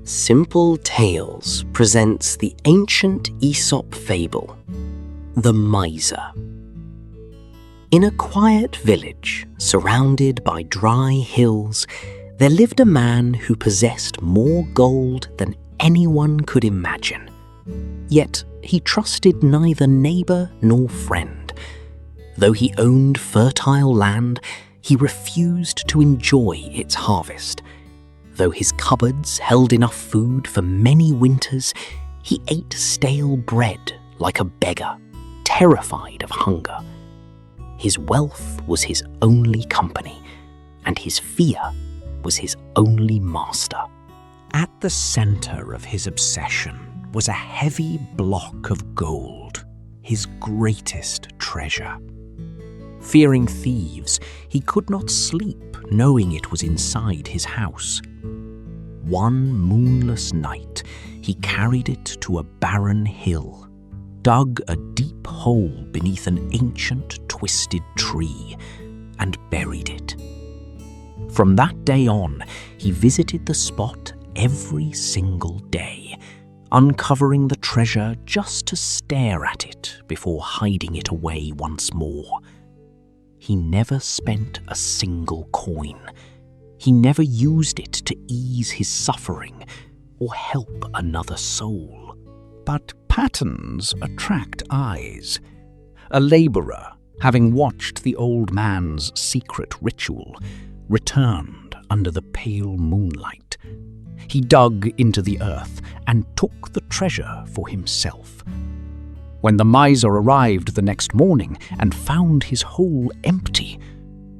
Simple Tales presents the ancient Aesop fable, The Miser. In a quiet village, surrounded by dry hills, there lived a man who possessed more gold than anyone could imagine. Yet he trusted neither neighbor nor friend. Though he owned fertile land, he refused to enjoy its harvest. Though his cupboards held enough food for many winters, he ate stale bread like a beggar, terrified of hunger. His wealth was his only company, and his fear was his only master. At the center of his obsession was a heavy block of gold, his greatest treasure. Fearing thieves, he could not sleep knowing it was inside his house. One moonless night, he carried it to a barren hill, dug a deep hole beneath an ancient, twisted tree, and buried it. From that day on, he visited the spot every single day, uncovering the treasure just to stare at it before hiding it away once more. He never spent a single coin. He never used it to ease his suffering or help another soul. But patterns attract eyes. A laborer, having watched the old man's secret ritual, returned under the pale moonlight. He dug into the earth and took the treasure for himself. When the miser arrived the next morning and found his hole empty,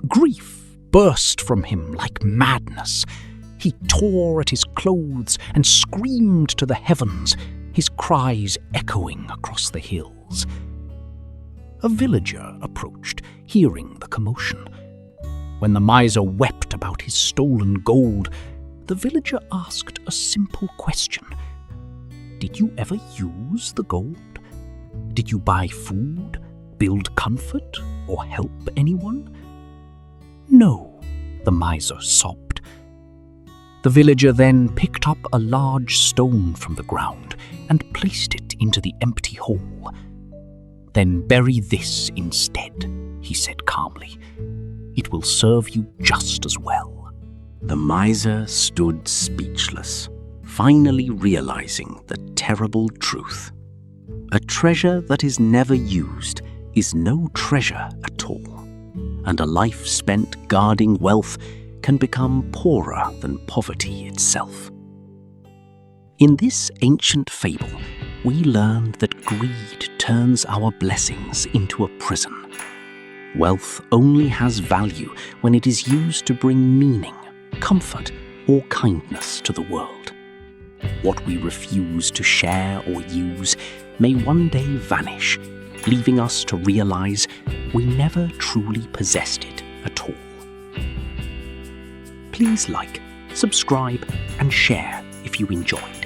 grief burst from him like madness. He tore at his clothes and screamed to the heavens, his cries echoing across the hills. A villager approached, hearing the commotion. When the miser wept about his stolen gold, the villager asked a simple question. Did you ever use the gold? Did you buy food, build comfort, or help anyone? No, the miser sobbed. The villager then picked up a large stone from the ground and placed it into the empty hole. Then bury this instead, he said calmly. It will serve you just as well. The miser stood speechless, finally realizing the terrible truth. A treasure that is never used is no treasure at all, and a life spent guarding wealth can become poorer than poverty itself. In this ancient fable, we learned that greed turns our blessings into a prison. Wealth only has value when it is used to bring meaning, comfort, or kindness to the world. What we refuse to share or use may one day vanish, leaving us to realize we never truly possessed it at all. Please like, subscribe, and share if you enjoyed.